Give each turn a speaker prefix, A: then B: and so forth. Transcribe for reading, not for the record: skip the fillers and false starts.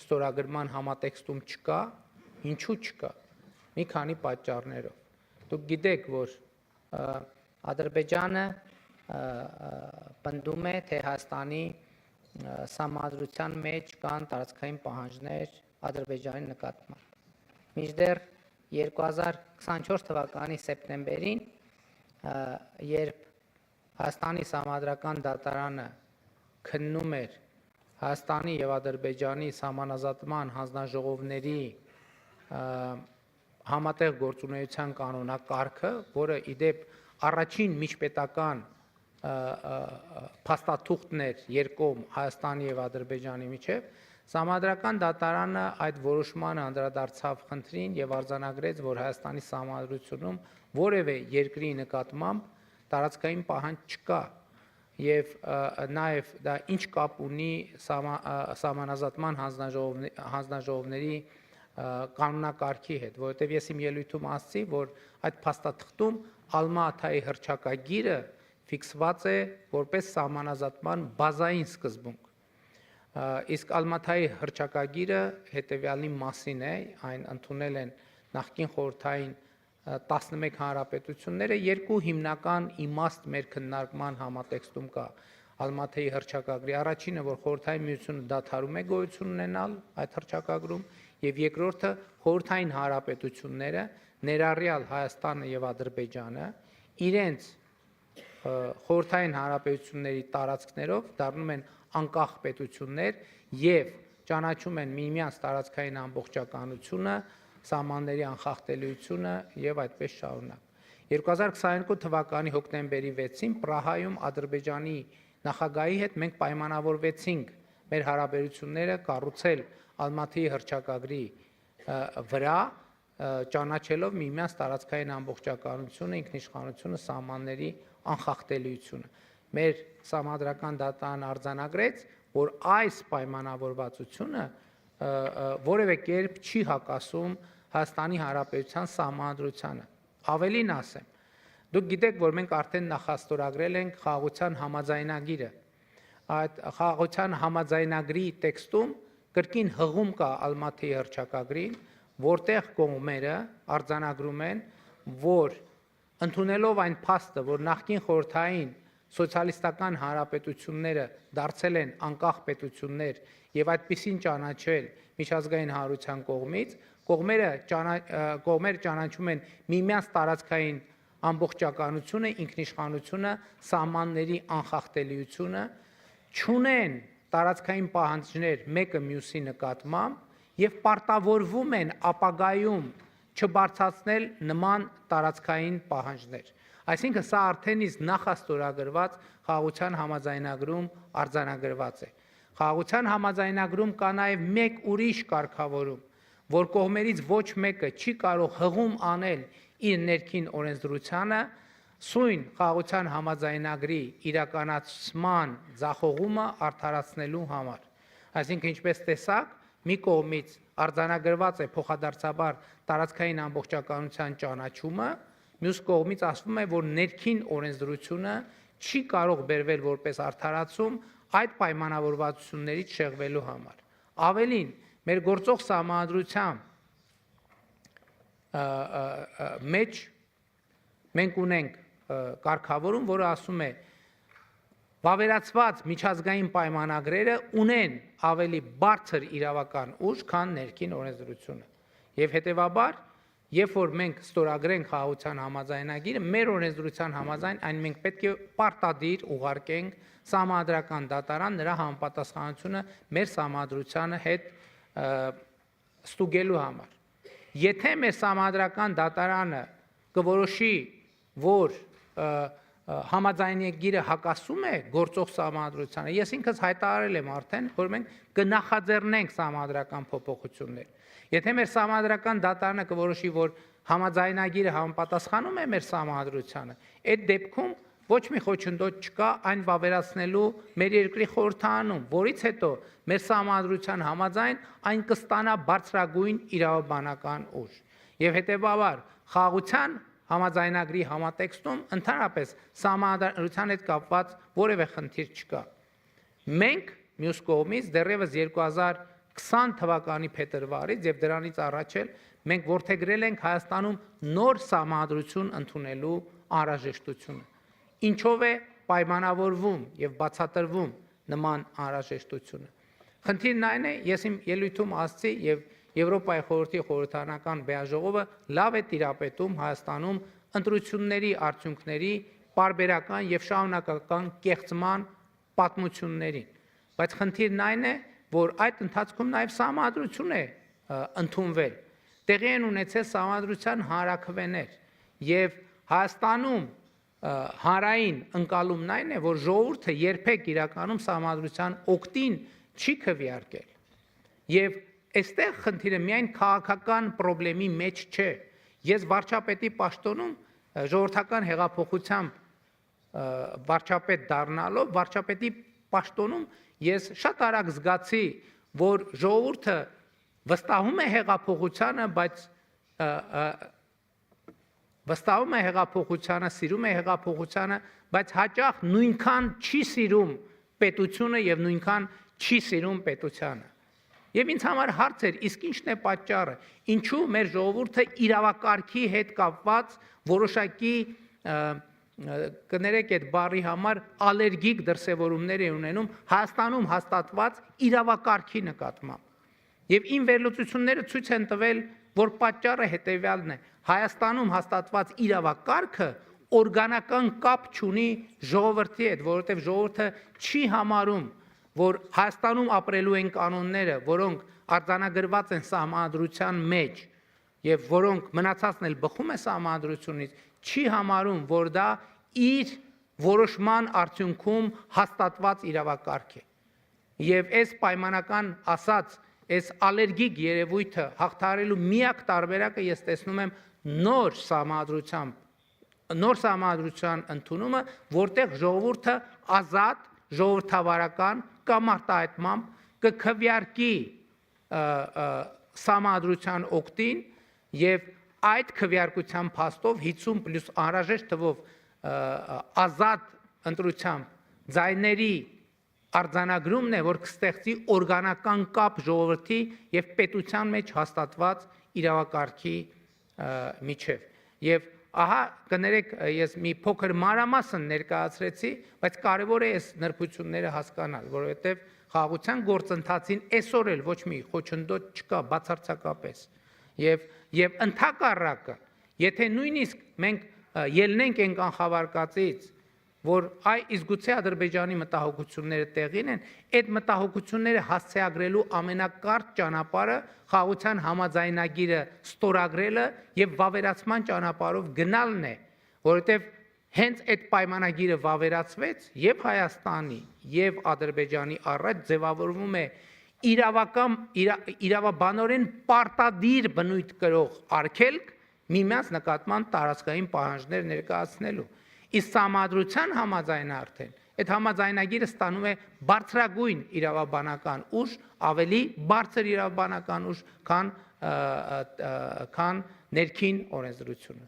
A: ստորագրման համատեքստում չկա, ինչու չկա, մի քանի պատճառներով։ Դուք գիտեք, որ Ադրբեջանը պնդում է, թե Հայաստանի սահմանադրության մեջ կան տարածքային պահանջներ Ադրբեջանի նկատմամբ։ Մինչդեռ 2024 թվականի սեպտեմբերին, երբ Հայաստանի սահմանադրական դատարանը քննում էր Հայաստանի և Ադրբեջանի սահմանազատման հանձնաժողովների համատեղ գործունեության կանոնակարգը, որը իդեպ առաջին միջպետական փաստաթուղթն էր երկկողմ Հայաստանի և Ադրբեջանի միջև, Սահմանադրական դատարանը այդ որոշմանը անդրադարձավ խնդրին և արձանագրեց, որ Հայաստանի Սահմանադրությունում որևէ երկրի նկատմամբ տարածքային պահանջ չկա և նաև դա ինչ կապ ունի սահմանազատման հանձնաժողովների կանոնակարգի հետ, որովհետև ես իմ ելույթում ասացի, որ այդ փաստաթղթում Ալմա-Աթայի հռչակագիրը ֆիքսված է որպես սահմանազատման բազային սկզբունք։ Իսկ Ալմա-Աթայի հռչակագիրը հետևյալի մասին է, այն ընդունել են նախկին խորհրդային 11 հանրապետությունները, երկու հիմնական իմաստ մեր քննարկման համատեքստում կա Ալմա-Աթայի հռչակագրի, առաջինը, որ խորհրդային միությունը դադարում է գոյություն ունենալ այդ հռչակագրում, և երկրորդը խորհրդային հանրապետությունները, ներառյալ Հայաստանը և Ադրբեջանը, իրենց խորհրդային հանրապետությունների տարածքներով դառնում են անկախ պետություններ և ճանաչում են միմյանց տարածքային ամբողջականությունը, սահմանների անխախտելիությունը և այդպես շարունակ։ 2022 թվականի հոկտեմբերի 6-ին Պրահայում Ադրբեջանի նախագահի հետ մենք պայմանավորվեցինք մեր հարաբերությունները կառուցել Ալմա-Աթայի հռչակագրի վրա, ճանաչելով միմյանց տարածքային ամբողջականությունը, ինքնիշխանությունը, սահմանների անխախտելիությունը։ Մեր սահմանադրական դատարանը արձանագրեց, որ այս պայմանավորվածությունը որևէ կերպ չի հակասում Հայաստանի Հանրապետության սահմանադրությանը։ Ավելին ասեմ, դուք գիտեք, որ մենք արդեն նախաստորագրել ենք խաղաղության համաձայնագիրը։ Այդ խաղաղության համաձայնագրի տեքստում կրկին հղում կա Ալմա-Աթայի հռչակագրին, որտեղ կողմերը արձանագրում են, որ ընդունելով այն փաստը, որ նախկին խորհրդային սոցիալիստական հանրապետությունները դարձել են անկախ պետություններ և այդպիսին ճանաչվել միջազգային հանրության կողմից, կողմերը ճանաչում են միմյանց տարածքային ամբողջականությունը, ինքնիշխանությունը, սահմանների անխախտելիությունը, չունեն տարածքային պահանջներ մեկը մյուսի նկատմամբ և պարտավորվում են ապագայում չբարձրացնել նման տարածքային պահանջներ։ Այսինքն սա արդեն իսկ նախաստորագրված խաղաղության համաձայնագրում արձանագրված է։ Խաղաղության համաձայնագրում կա նաև մեկ ուրիշ կարգավորում, որ կողմերից ոչ մեկը չի կարող հղում անել իր ներքին օրենսդրությանը սույն խաղաղության համաձայնագրի իրականացման ձախողումը արդարացնելու համար։ Այսինքն, ինչպես տեսակ, մի կողմից արձանագրված է փոխադարձաբար տարածքային ամբողջականության ճանաչումը, մյուս կողմից ասվում է, որ ներքին օրենսդրությունը չի կարող բերվել որպես արդարացում այդ պայմանավորվածություններից շեղվելու համար։ Ավելին, մեր գործող սահմանադրության մեջ մենք ունենք կարգավորում, որը ասում է, վավերացված միջազգային պայմանագրերը ունեն ավելի բարձր իրավական ուժ, քան ներքին օրենսդրությունը։ Եվ հետևաբար, երբ որ մենք ստորագրենք խաղաղության համաձայնագիրը, մեր օրենսդրության համաձայն այն մենք պետք է պարտադիր ուղարկենք սահմանադրական դատարան նրա համապատասխանությունը մեր սահմանադրությանը հետ ստուգելու համար։ Եթե մեր սահմանադրական դատարանը կորոշի, որ համաձայնագիրը հակասում է գործող սահմանադրությանը, ես ինքս հայտարարել եմ արդեն, որ մենք կնախաձեռնենք սահմանադրական փոփոխություններ։ Եթե մեր սահմանադրական դատարանը կորոշի, որ համաձայնագիրը համապատասխանում է մեր սահմանադրությանը, այդ դեպքում ոչ մի խոչընդոտ չկա այն վավերացնելու մեր երկրի խորհրդարանում, որից հետո մեր սահմանադրության համաձայն այն կստանա բարձրագույն իրավաբանական ուժ։ Եվ հետևաբար խաղաղության համաձայնագրի համատեքստում ընդհանրապես սահմանադրության հետ կապված որևէ խնդիր չկա։ Մենք մյուս կողմից դեռևս 20 թվականի փետրվարից եւ դրանից առաջ էլ մենք որդեգրել ենք Հայաստանում նոր սահմանադրություն ընդունելու անհրաժեշտությունը։ Ինչով է պայմանավորվում եւ բացատրվում նման անհրաժեշտությունը։ Խնդիրն այն է, ես իմ ելույթում ասացի եւ Եվրոպայի խորհրդի խորհրդարանական բեաժողովը լավ է տիրապետում Հայաստանում ընտրությունների արդյունքների պարբերական եւ շարունակական կեղծման պատմություններին, բայց խնդիրն այն է, որ այդ ընթացքում նաեւ սահմանադրություն է ընդունվել, տեղի են ունեցել սահմանադրության հանրաքվեներ եւ Հայաստանում հանրային ընկալումն այն է, որ ժողովուրդը երբեք իրականում սահմանադրության օգտին չի քվեարկել եւ այստեղ խնդիրը միայն քաղաքական խնդրի մեջ չէ։ Ես վարչապետի պաշտոնում ժողովրդական հեղափոխությամբ վարչապետ դառնալով վարչապետի պաշտոնում ես շատ արագ զգացի, որ ժողովուրդը վստահում է հեղափոխությանը, բայց վստահում է հեղափոխությանը, սիրում է հեղափոխությանը, բայց հաճախ նույնքան չի սիրում պետությունը եւ նույնքան չի սիրում պետությանը։ Եվ ինձ համար հարց էր, իսկ ի՞նչն է պատճառը, ինչու մեր ժողովուրդը իրավակարգի հետ կապված որոշակի կներեք այդ բառի համար ալերգիկ դրսևորումներ է ունենում Հայաստանում հաստատված իրավակարգի նկատմամբ։ Եվ իմ վերլուծությունները ցույց են տվել, որ պատճառը հետեւյալն է. Հայաստանում հաստատված իրավակարգը օրգանական կապ չունի ժողովրդի հետ, որովհետև ժողովուրդը չի համարում, որ Հայաստանում ապրելու են կանոնները, որոնք արձանագրված են սահմանադրության մեջ եւ որոնք մնացածն էլ բխում է սահմանադրությունից, չի համարում, որ դա իր որոշման արդյունքում հաստատված իրավակարգ է։ Եվ այս պայմանական ասած, այս ալերգիկ երևույթը հաղթահարելու միակ տարբերակը ես տեսնում եմ նոր սահմանադրության ընդունումը, որտեղ ժողովուրդը ազատ, ժողովրդավարական կամ արտահայտմամբ կքվեարկի սահմանադրության օգտին եւ այդ քվեարկության փաստով 50 պլյուս անհրաժեշտ թվով ազատ ընտրությամբ ձայների արձանագրումն է, որ կստեղծի օրգանական կապ ժողովրդի եւ պետության մեջ հաստատված իրավակարգի միջև։ Եվ ահա կներեք, ես մի փոքր մանրամասն ներկայացրեցի, բայց կարևոր է այս նրբությունները հասկանալ, որովհետեւ խաղաղության գործընթացին այսօր էլ ոչ մի խոչընդոտ չկա բացարձակապես։ Եվ ընդհակառակը, եթե նույնիսկ մենք ելնենք այն կանխավարկածից, որ իսկ գուցե Ադրբեջանի մտահոգությունները տեղին են, այդ մտահոգությունները հասցեագրելու ամենակարճ ճանապարհը խաղաղության համաձայնագիրը ստորագրելը եւ վավերացման ճանապարհով գնալն է, որովհետեւ հենց այդ պայմանագիրը վավերացվեց եւ Հայաստանի եւ Ադրբեջանի առաջ ձևավորվում է իրավաբանորեն պարտադիր բնույթ կրող արգելք միմյանց նկատմամբ տարածքային պահանջներ ներկայացնելու։ Իսկ սահմանադրության համաձայն արդեն այդ համաձայնագիրը ստանում է բարձրագույն իրավաբանական ուժ, ավելի բարձր իրավաբանական ուժ, քան ներքին օրենսդրությունը։